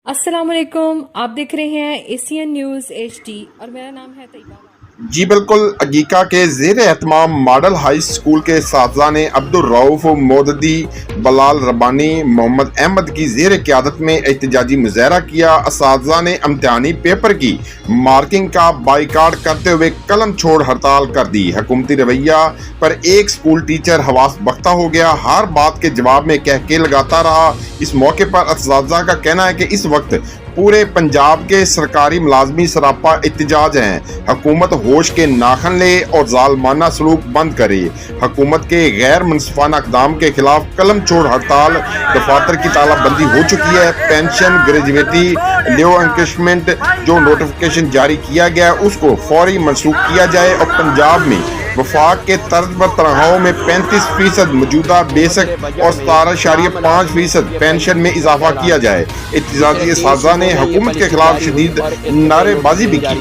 अस्सलामुअलैकुम, आप देख रहे हैं एशियन न्यूज़ HD और मेरा नाम है तैयबा। जी बिल्कुल। अगीका के ज़ेर एहतमाम मॉडल हाई स्कूल के साथीज़ा ने अब्दुल रऊफ मोददी, बलाल रब्बानी, मोहम्मद अहमद की ज़ेर क़यादत में एहतजाजी मुज़ाहरा किया। असातिज़ा ने इम्तिहानी पेपर की मार्किंग का बाइकाट करते हुए कलम छोड़ हड़ताल कर दी। हुकूमती रवैया पर एक स्कूल टीचर हवास बख्ता हो गया, हर बात के जवाब में कह के लगाता रहा। इस मौके पर असातिज़ा का कहना है कि इस वक्त पूरे पंजाब के सरकारी मुलाजमी सरापा एहतजाज हैं। हुकूमत होश के नाखन ले और जालमाना सलूक बंद करे। हुकूमत के गैर मुनसिफाना इक़दाम के खिलाफ कलम छोड़ हड़ताल। दफातर की तालाबंदी हो चुकी है। पेंशन, ग्रेजुएटी, लियो एनकेशमेंट जो नोटिफिकेशन जारी किया गया उसको फौरी मनसूख किया जाए और पंजाब में वफाक के तर्ज पर तनख्वाहों में 35% मौजूदा बेसिक और 17.5% पेंशन में इजाफा किया जाए। एहतजाजी साज़ा ने हुकूमत के खिलाफ शदीद नारेबाजी भी की।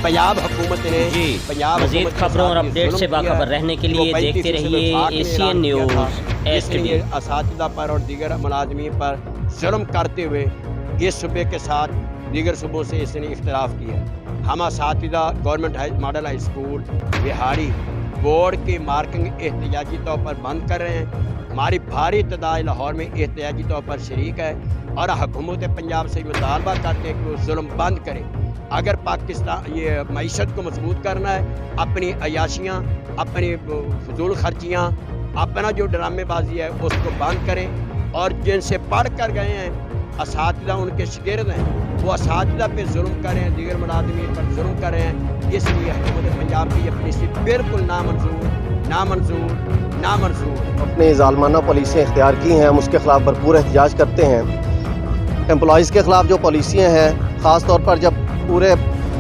पंजाब हुकूमत ने मज़ीद खबरों और अपडेट से बाखबर रहने के लिए देखते रहिए एशियन न्यूज़ HD। असातिज़ा पर और दीगर मुलाजमीन पर जुल्म करते हुए इस सूबे के साथ दीगर सूबों से इसने इख्तिलाफ किया। हम असातिज़ा government model high school Bihari board की मार्किंग एहतजाजी तौर पर बंद कर रहे हैं। हमारी भारी तादाद लाहौर में एहतजाजी तौर पर शरीक है और हुकूमत पंजाब से मुतालबा करते हैं कि वो जुल्म बंद करें। अगर पाकिस्तान ये मईशत को मजबूत करना है, अपनी अयाशियाँ, अपनी फजूल खर्चियाँ, अपना जो ड्रामेबाजी है उसको बंद करें। और जिनसे पढ़ कर गए हैं असातिज़ा, उनके शागिर्द हैं, वो असातिज़ा पे जुल्म कर रहे हैं, दीगर मुलाज़मीन पर जुल्म कर रहे हैं। इसलिए हुकूमत पंजाब की अपनी से बिल्कुल नामंजूर। अपनी जालमाना पॉलिसियाँ इख्तियार की हैं, हम उसके ख़िलाफ़ भरपूर एहतजाज करते हैं। एम्प्लॉइज़ के ख़िलाफ़ जो पॉलिसियाँ हैं, ख़ास तौर पर जब पूरे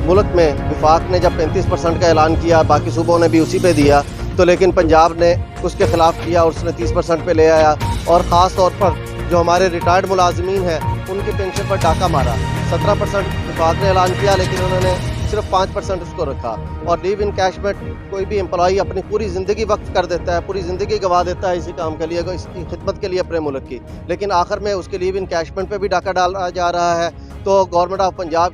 मुल्क में विफाक ने जब 35% का ऐलान किया, बाकी सूबों ने भी उसी पे दिया, तो लेकिन पंजाब ने उसके ख़िलाफ़ किया और उसने 30% पे ले आया। और ख़ास तौर पर जो हमारे रिटायर्ड मुलाजमीन हैं उनकी पेंशन पर डाका मारा। 17% विफाक ने ऐलान किया लेकिन उन्होंने सिर्फ 5% उसको रखा। और लीव इनकैशमेंट कोई भी एम्प्लॉई अपनी पूरी ज़िंदगी वक्त कर देता है, पूरी ज़िंदगी गंवा देता है इसी काम के लिए, इसकी खिदमत के लिए अपने मुल्क की, लेकिन आखिर में उसके लीव इनकैशमेंट पे भी डाका डाला जा रहा है। तो गवर्नमेंट ऑफ पंजाब